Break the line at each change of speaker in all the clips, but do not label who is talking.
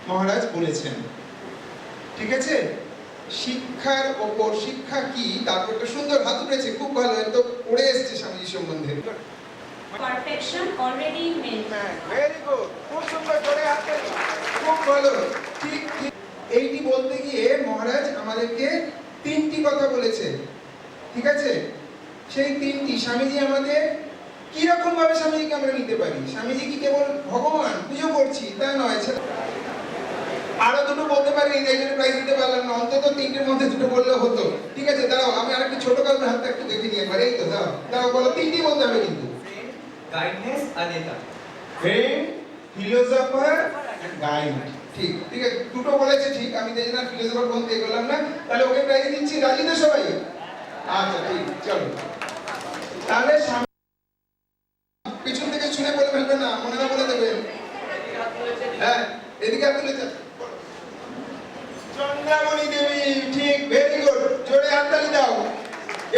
মহারাজ বলেছেন। ঠিক আছে, শিক্ষার ওপর, শিক্ষা কি তারপর একটা সুন্দর হাত উঠেছে, খুব ভালো, এত পড়ে এসছে স্বামীজি সম্বন্ধে।
Perfection already made.
Very good, খুব সুন্দর, জোরে হাত তালি, খুব ভালো। ঠিক ঠিক এইটি বলতে গিয়ে মহারাজ আমাদেরকে তিনটি কথা বলেছে। ঠিক আছে, সেই তিনটি স্বামীজি আমাদের কিরকম ভাবে স্বামীজিকে আমরা নিতে পারি। স্বামীজি কি কেবল ভগবান, পুজো করছি তা নয়, আরো দুটো বলতে পারি, এই জন্য প্রাইজ দিতে পারলাম না, অন্তত তিনটের মধ্যে দুটো বললেও হতো। ঠিক আছে, দাঁড়াও, আমি আরেকটু ছোট কাউকে হাতটা একটু দেখে নিয়ে একবার, এই তো দাও দাও, বলো, তিনটি বলতে হবে কিন্তু।
গাইডনেস আর নেতা।
Friend, philosopher and guide. ঠিক ঠিক আছে, দুটো বলেছে ঠিক, আমি তাই জন্য ফিলোসোফার বলতে এগোলাম না। তাহলে ওকে প্রাইজ দিচ্ছি, রাজি তো সবাই? আচ্ছা ঠিক, চলো। তাহলে পিছন থেকে শুনে বলে ফেলবে না, মনে না বলে দেবেন। হ্যাঁ, এদিকে হাত তুলে চন্দ্রামণি দেবী, ঠিক, ভেরি গুড, জোরে হাততালি দাও।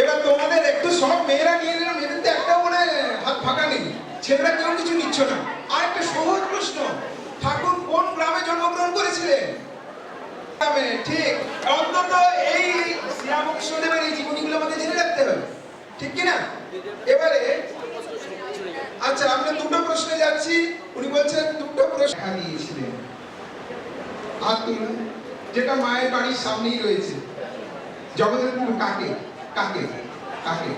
এবার তোমাদের একটু সব মেয়েরা নিয়ে নিলাম, মেয়েদের তো একটাও মনে হাত ফাঁকা নেই, ছেলেরা কেউ কিছু নিচ্ছ না। আর একটা সহজ প্রশ্ন, ঠাকুর কোন গ্রামে জন্মগ্রহণ করেছিলেন? গ্রামে, ঠিক। অন্তত এই শ্রীরামকৃষ্ণদেবের এই জীবনীগুলো আমাদের জেনে রাখতে হবে, ঠিক কিনা? এবারে আচ্ছা, আমরা দুটো প্রশ্নে যাচ্ছি, উনি বলছেন দুটো প্রশ্ন দিয়েছিলেন। হাত তুলুন, যেটা মায়ের বাড়ির সামনেই রয়েছে, জগতের কাকে কাকে কাকে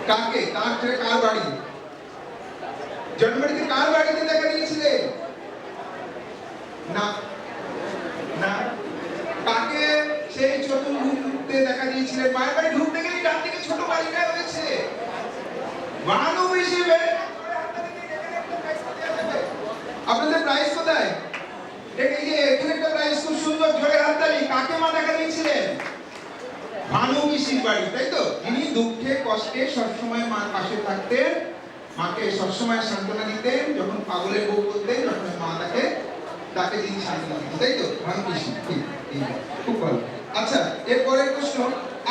কাকে তার থেকে কার বাড়ি, জন্মবাড়িতে কার বাড়িতে দেখা দিয়েছিলেন? না না, কাকে সেই চতুর্ভুজে দেখা দিয়েছিলেন? মায়ের বাড়ি ঢুকতে গেলে ডান দিকে ছোট বাড়িটা রয়েছে, বানু হিসেবে। আপনাদের প্রাইস কোথায়? এই যে এখানে একটা প্রাইস, খুব সুন্দর, জোরে হাততালি। কাকে মা দেখা দিয়েছিলেন? ভানু পিসির বাড়ি, তাই তো? যিনি দুঃখে কষ্টে সবসময় মার পাশে থাকতেন, মাকে সবসময় সান্ত্বনা দিতেন, যখন পাগলের বউ বলতেন তখন মা তাকে যিনি সান্ত্বনা দিতেন, তাই তো? ভানু পিসি, ঠিক, খুব ভালো। আচ্ছা, এরপরের প্রশ্ন,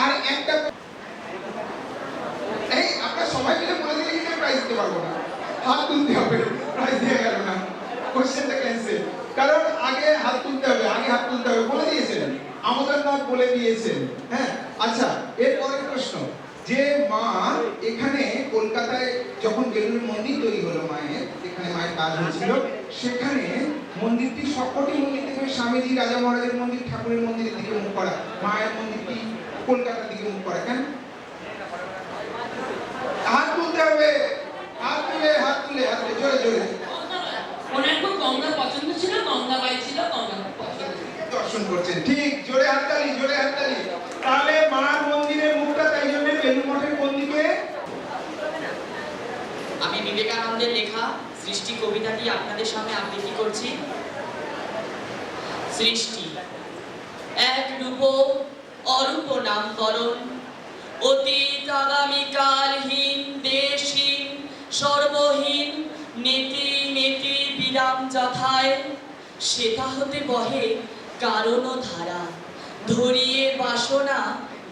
আর একটা, এই আপনারা সবাই মিলে বলে দিলে কিন্তু প্রাইজ দিতে পারবো না, হাত তুলতে হবে, প্রাইজ দেওয়া গেল না, কোশ্চেনটা ক্যান্সেল। কারণ আগে হাত তুলতে হবে, আগে হাত তুলতে হবে, বলে দিয়েছেন আমোদননাথ, বলে দিয়েছেন। হ্যাঁ, আচ্ছা, এর পরের প্রশ্ন, যে মা এখানে কলকাতায় যখন বেলুড় মন্দির তৈরি হলো মায়ের, এখানে মায়ের কাজ হয়েছিল, সেখানে মন্দিরটি সবকটি মন্দির থেকে স্বামীজি, রাজা মহারাজের মন্দির, ঠাকুরের মন্দিরের দিকে মুখ করা, মায়ের মন্দিরটি কলকাতার দিকে মুখ করা কেন? হাত তুলতে হবে, হাত তুলে হাত তুলে হাত তুলে, জোরে জোরে।
ওনার খুব গঙ্গা পছন্দ ছিল, গঙ্গা বাই ছিল, গঙ্গা পছন্দ
দর্শন করছেন, ঠিক, জোরে হাততালি, জোরে হাততালি। তাহলে মার মন্দিরের মুখটা তাই জন্য বেলুড় মঠের কোন দিকে?
আমি বিবেকানন্দের লেখা সৃষ্টি কবিতাটি আপনাদের সামনে আবৃত্তি করছি। সৃষ্টি এক রূপ অরূপ নামকরণ, অতীত আগামীকালহীন, দেশহীন, সর্বহীন, নীতি নীতি বিরাম যথায়, সেটা হতে বহে কারণ ধারা, ধরিয়ে বাসনা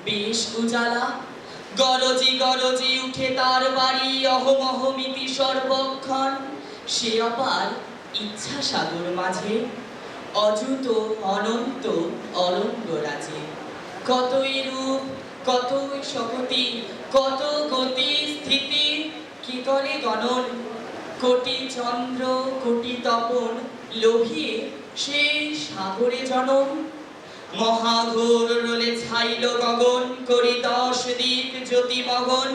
বেশ উজালা, গরজি গরজি উঠে তার বাড়ি, অহম অহমিতি সর্বক্ষণ, সে অপার ইচ্ছা সাগর মাঝে, অযুত অনন্ত অরঙ্গ রাজে, কতই রূপ কতই শক্তি, কত গতি স্থিতি, কি করে গণন, কোটি চন্দ্র কোটি তপন, লোভিয়ে সেই সাগরে জনম, মহাঘোর রোলে ছাইল গগন, করি 10 দিক জ্যোতি মগন,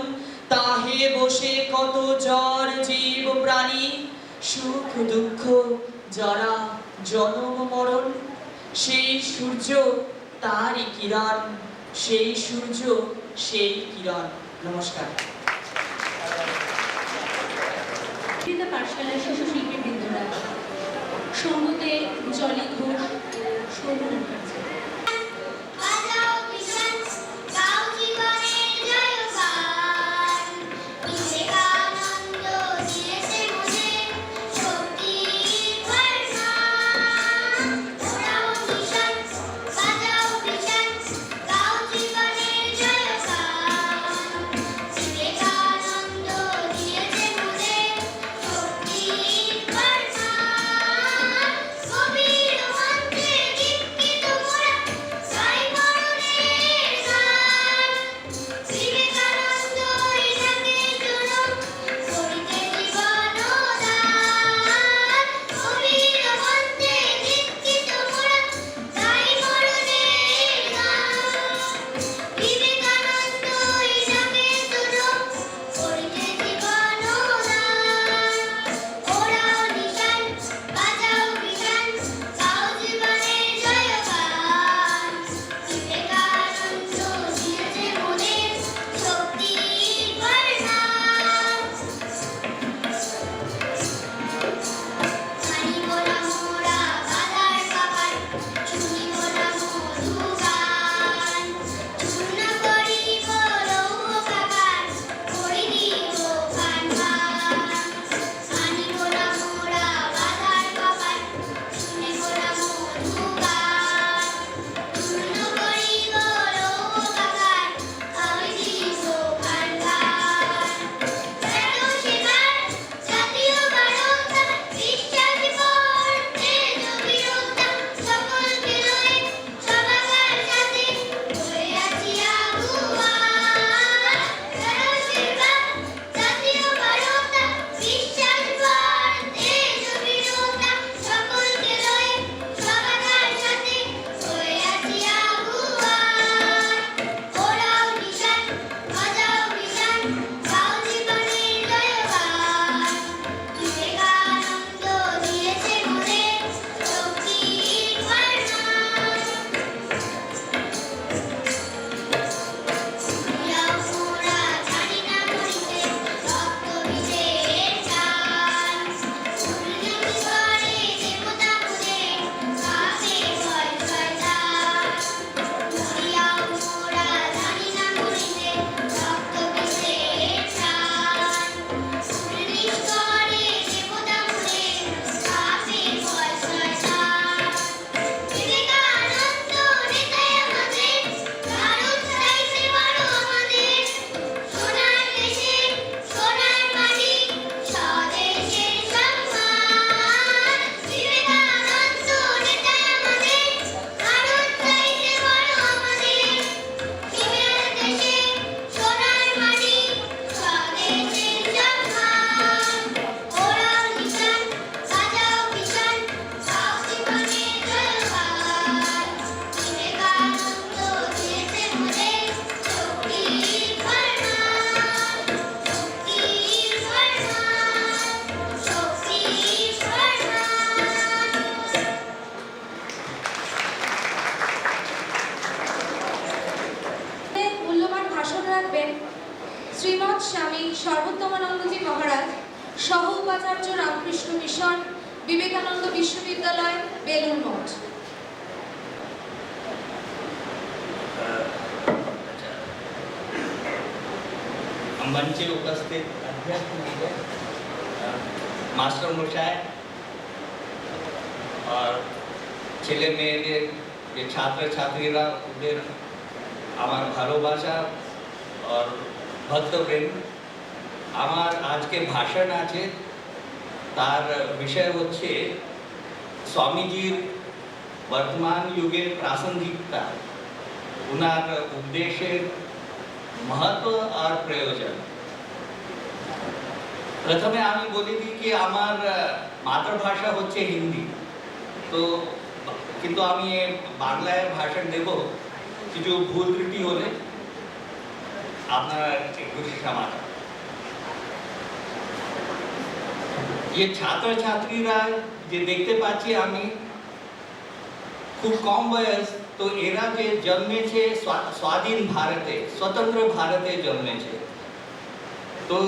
তাহে বসে কত জড় জীব প্রাণী, সুখ দুঃখ জরা জনম মরণ, সেই সূর্য তারই কিরণ, সেই সূর্য সেই কিরণ। নমস্কার।
পাঠশালার শিশু শিল্পী বৃন্দরা, সঙ্গতে জলি ঘোষ, শোভন মুখার্জি।
Go!
সহ উপাচার্য রামকৃষ্ণ মিশন, विवेकानंद विश्वविद्यालय, बेलूर मठ।
मंचे उपस्थित अध्यक्ष महोदय, मास्टर मशाय और ছেলে মেয়েদের যে ছাত্র ছাত্রীরা ওদের আমার ভালোবাসা और ভক্তপ্রেম। আমার আজকে ভাষণ আছে, তার বিষয় হচ্ছে স্বামীজির বর্তমান যুগের প্রাসঙ্গিকতা, ওনার উদ্দেশ্যের महत्व और प्रयोजन। प्रथमे आमी बोली थी कि आमार मातृभाषा होच्छे हिंदी, तो किन्तु आमी बांग्लाय भाषण देब, किछु भूल त्रुटि होले आपनारा एकटु क्षमा। ये छात्र छात्रीरा जे देखते पाচ্ছি आमी खूब कम बयस, तो एरा जे जन्मेছে स्वाधीन भारते, स्वतंत्र भारते जन्मेছে। तो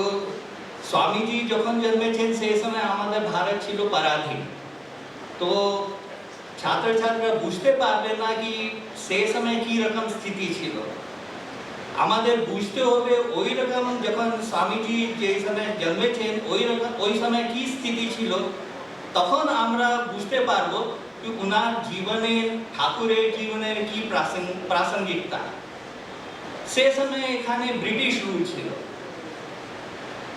स्वामीजी যখন জন্মেছেন সেই সময় আমাদের ভারত ছিল পরাধীন। তো ছাত্র ছাত্রীরা বুঝতে পারবে না কি সেই সময় কি রকম স্থিতি ছিল। আমাদের বুঝতে হবে ওই রকম যখন স্বামীজি যে সময় জন্মেছেন ওই সময় কি স্থিতি ছিল, তখন আমরা বুঝতে পারবো कि उनार जीवने ठाकुरेर जीवनेर की प्रासंगिकता। से समय एखाने ब्रिटिश रूल छिलो।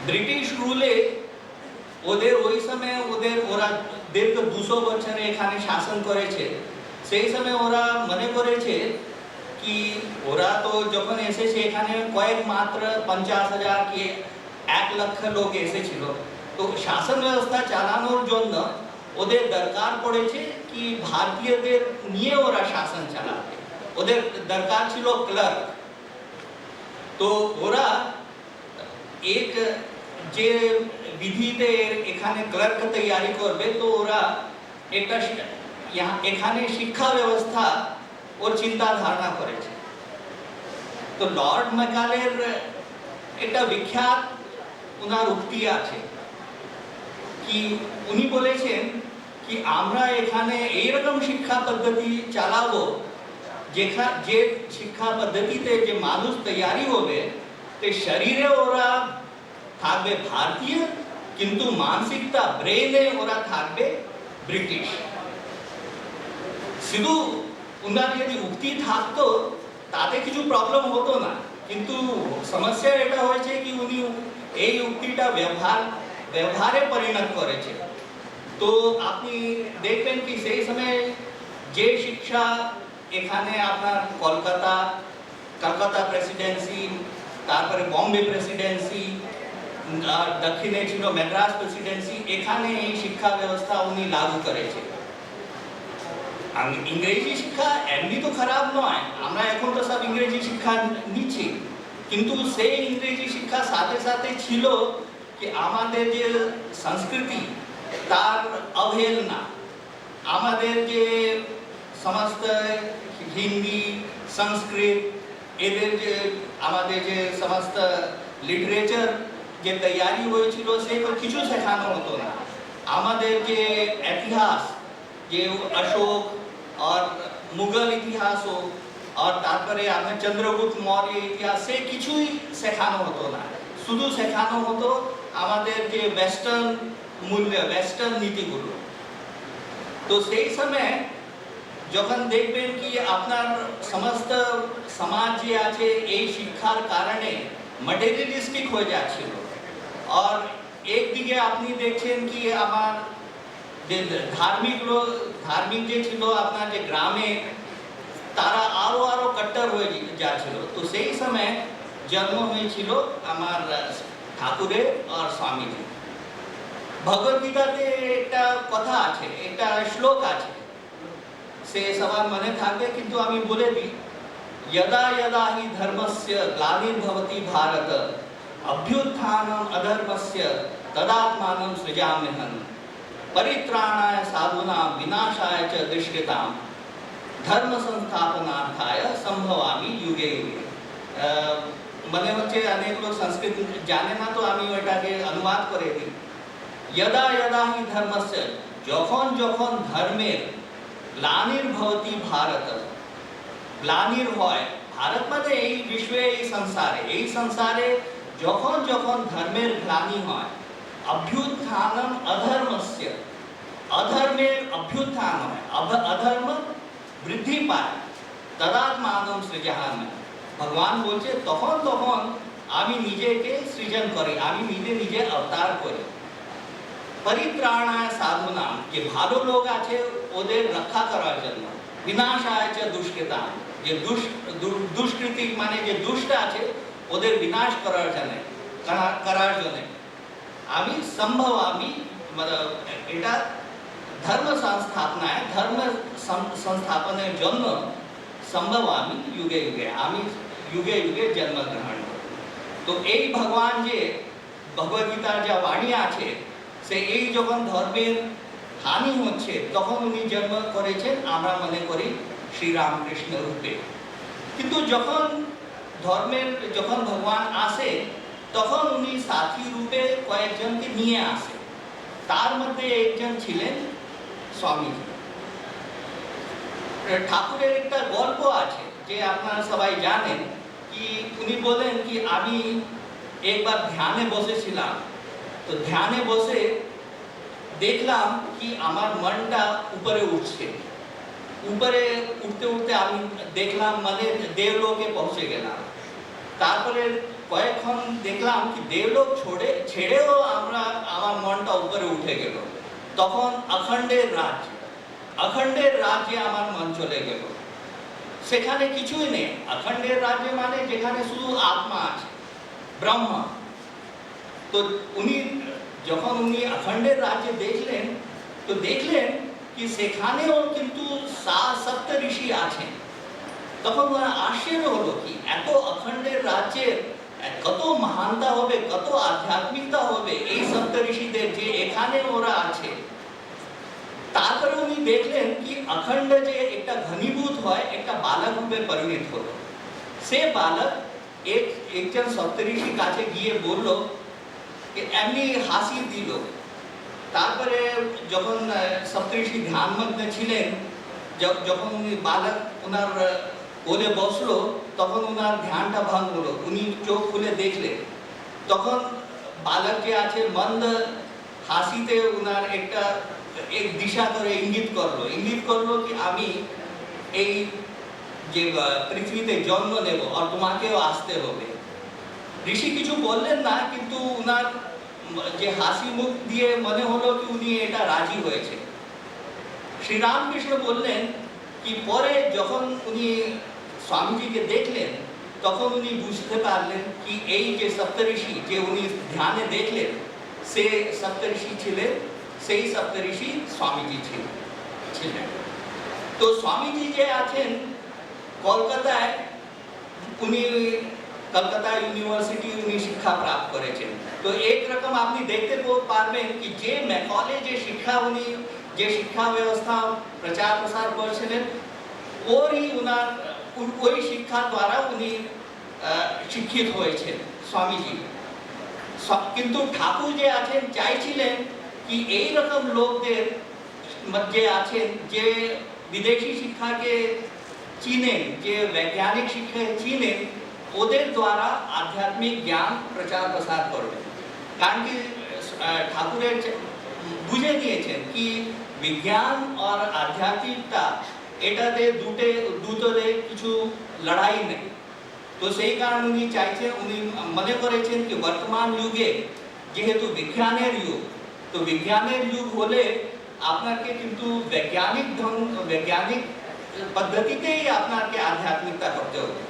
ब्रिटिश रूले ओদের ওই সময় ওরা দীর্ঘ 200 বছর এখানে শাসন করেছে। সেই সময় ওরা মনে করেছে কি ওরা তো যখন এসেছে এখানে কয়েক মাত্র 50,000 কি 1 লক্ষ লোক এসেছিল। তো শাসন ব্যবস্থা চালানোর জন্য ওদের দরকার পড়েছে কি ভারতীয়দের নিয়ে ওরা শাসন চালাবে, ওদের দরকার ছিল ক্লার্ক। তো ওরা এক যে বিধিতে এখানে ক্লার্ক তৈরি করবে, তো ওরা একটা এখানে শিক্ষা ব্যবস্থা ওর চিন্তা ধারণা করেছে। তো লর্ড ম্যাকালের একটা বিখ্যাত ওনার উক্তি আছে কি উনি বলেছেন कि আমরা এখানে এইরকম শিক্ষা পদ্ধতি চালাবো যে শিক্ষা পদ্ধতিতে যে মানুষ তৈরি হবে তে শরীরে ওরা থাকবে ভারতীয়, কিন্তু মানসিকতা ব্রেনে ওরা থাকবে ব্রিটিশ। শুধু উনার যদি উক্তি থাকতো তাতে কিছু প্রবলেম হতো না, কিন্তু সমস্যা এটা হয়েছে কি উনি এই উক্তিটা ব্যবহারে পরিণত করেছে। तो আপনি দেখবেন কি সেই সময় যে শিক্ষা এখানে আপনার কলকাতা প্রেসিডেন্সি, তারপরে বম্বে প্রেসিডেন্সি, আর দক্ষিণে ছিল মাদ্রাস প্রেসিডেন্সি, এখানে এই শিক্ষা ব্যবস্থা উনি লাগু করেছে। ইংরেজি শিক্ষা এমনি তো খারাপ নয়, আমরা এখন তো সব ইংরেজি শিক্ষা নিচ্ছি, কিন্তু সেই ইংরেজি শিক্ষা সাথে সাথে ছিল কি আমাদের যে সংস্কৃতি তার অবহেলনা, আমাদের যে সমস্ত হিন্দি সংস্কৃত এদের যে আমাদের যে সমস্ত লিটারেচার যে তৈরি হয়েছিল সেগুলো কিছু শেখানো হতো না। আমাদের যে ইতিহাস, যে অশোক আর মুঘল ইতিহাস হোক আর তারপরে আপনার চন্দ্রগুপ্ত মৌর্য ইতিহাস, সে কিছুই শেখানো হতো না। শুধু শেখানো হতো আমাদের যে ওয়েস্টার্ন মূল্য, ওয়েস্টার্ন নীতিগুলো। তো সেই সময় যখন দেখবেন কি আপনার সমস্ত সমাজ যে আছে এই শিক্ষার কারণে ম্যাটেরিয়ালিস্টিক হয়ে যাচ্ছিল, আর একদিকে আপনি দেখছেন কি আমার যে ধার্মিক যে ছিল আপনার যে গ্রামে, তারা আরো কট্টর হয়ে যাচ্ছিল। তো সেই সময় জন্ম হয়েছিল আমার ঠাকুরের আর স্বামীজি। ভগবদ্গীতাতে একটা কথা আছে, একটা শ্লোক আছে, সে সবার মনে থাকবে, কিন্তু আমি বলে দিই, यदा यदा हि धर्मस्य ग्लानिर्भवति भारत अभ्युत्थानम् अधर्मस्य तदात्मानं सृजाम्यहम् परित्राणाय साधूनां विनाशाय च दुष्कृतां धर्म संस्थापनार्थाय संभवामि युगे युगे। মনে হচ্ছে অনেক লোক সংস্কৃত জানে না, তো আমি ওইটাকে অনুবাদ করে দিই। यदा यदा हि धर्मस्य যখন যখন ধর্মের গ্লানির্ভবতি ভারত, গ্লানির হয় ভারত মানে এই বিশ্বে, এই সংসারে যখন যখন ধর্মের গ্লানি হয়, অভ্যুত্থানম অধর্মস্য, অধর্মের অভ্যুত্থান হয়, অধর্ম বৃদ্ধি পায়, তদাত্মানম সৃজামি। ভগবান বলছে তখন তখন আমি নিজেকে সৃজন করি, আমি নিজে নিজে অবতার করি। পরিত্রাণায় সাধুনাম, যে ভালো লোক আছে ওদের রক্ষা করার জন্য, বিনাশায় চ দুষ্কৃতাম, যে দুষ্কৃতি মানে যে দুষ্ট আছে ওদের বিনাশ করার জন্য, আমি সম্ভব, আমি এটা ধর্ম সংস্থাপনায়, ধর্ম সংস্থাপনের জন্য সম্ভব আমি যুগে যুগে, আমি যুগে যুগে জন্মগ্রহণ করি। তো এই ভগবান যে ভগবদ্গীতার যা বাণী আছে, সে এই যখন ধর্মের হানি হচ্ছে তখন উনি জন্ম করেছেন, আমরা মনে করি শ্রীরামকৃষ্ণ রূপে। কিন্তু যখন ধর্মের যখন ভগবান আসে তখন উনি সাথী রূপে কয়েকজনকে নিয়ে আসে, তার মধ্যে একজন ছিলেন স্বামীজি। ঠাকুরের একটা গল্প আছে যে আপনারা সবাই জানেন, কি উনি বলেন কি আমি একবার ধ্যানে বসেছিলাম, তো ধ্যানে বসে দেখলাম কি আমার মনটা উপরে উঠছে, উপরে উঠতে উঠতে আমি দেখলাম মানে দেবলোকে পৌঁছে গেলাম। তারপরে কয়েকক্ষণ দেখলাম কি দেবলোক ছেড়েও আমার মনটা উপরে উঠে গেল, তখন অখণ্ডের রাজ্যে আমার মন চলে গেল। সেখানে কিছুই নেই, অখণ্ডের রাজ্যে মানে যেখানে শুধু আত্মা আছে, ব্রহ্ম। তো যখন উনি অখণ্ডের রাজ্যে দেখলেন, তো দেখলেন কি সেখানেও কিন্তু সপ্ত ঋষি আছেন। তখন আশ্চর্য হলো কি এত অখণ্ডের রাজ্যের কত মহানতা হবে, কত আধ্যাত্মিকতা হবে এই সপ্ত ঋষিদের, যে এখানে ওরা আছে। তারপরে উনি দেখলেন কি অখণ্ড যে একটা ঘনীভূত হয়, একটা বালক রূপে পরিণত হলো। সে বালক একজন সপ্তঋষির কাছে গিয়ে বলল, এমনি হাসি দিল। তারপরে যখন সপ্তঋষি ধ্যানমগ্ন ছিলেন, যখন উনি বালক ওনার কোলে বসলো তখন ওনার ধ্যানটা ভঙ্গ হলো, উনি চোখ খুলে দেখলেন। তখন বালক যে আছে মন্দ হাসিতে ওনার এক দিশা করে ইঙ্গিত করলো কি আমি এই যে পৃথিবীতে জন্ম নেব আর তোমাকেও আসতে হবে। ঋষি কিছু বললেন না, কিন্তু উনার যে হাসি মুখ দিয়ে মনে হলো কি উনি এটা রাজি হয়েছে। শ্রীরামকৃষ্ণ বললেন কি পরে যখন উনি স্বামীজিকে দেখলেন তখন উনি বুঝতে পারলেন কি এই যে সপ্তঋষি যে উনি ধ্যানে দেখলেন সে সপ্তঋষি ছিলেন, সেই সপ্তঋষি স্বামীজি ছিলেন। তো স্বামীজি যে আছেন কলকাতায়, উনি কলকাতা ইউনিভার্সিটি উনি শিক্ষা প্রাপ্ত করেছেন। তো একরকম আপনি দেখতে পারবেন কি যে ম্যাকলে যে শিক্ষা ব্যবস্থা প্রচার প্রসার করেছিলেন ওই শিক্ষা দ্বারা উনি শিক্ষিত হয়েছেন স্বামীজি। কিন্তু ঠাকুর যে আছেন চাইছিলেন কি এই রকম লোকদের মধ্যে আছেন যে বিদেশি শিক্ষাকে চিনেন, যে বৈজ্ঞানিক শিক্ষাকে চিনেন, ওদের দ্বারা আধ্যাত্মিক জ্ঞান প্রচার প্রসার করবেন। কারণ কি ঠাকুরের বুঝে নিয়েছেন কি বিজ্ঞান আর আধ্যাত্মিকতা এটাতে দুটোতে কিছু লড়াই নেই। তো সেই কারণে উনি চাইছেন, উনি মনে করেছেন কি বর্তমান যুগে যেহেতু বিজ্ঞানের যুগ, তো বিজ্ঞানের যুগ হলে আপনাকে কিন্তু বৈজ্ঞানিক পদ্ধতিতেই আপনাকে আধ্যাত্মিকতা করতে হবে।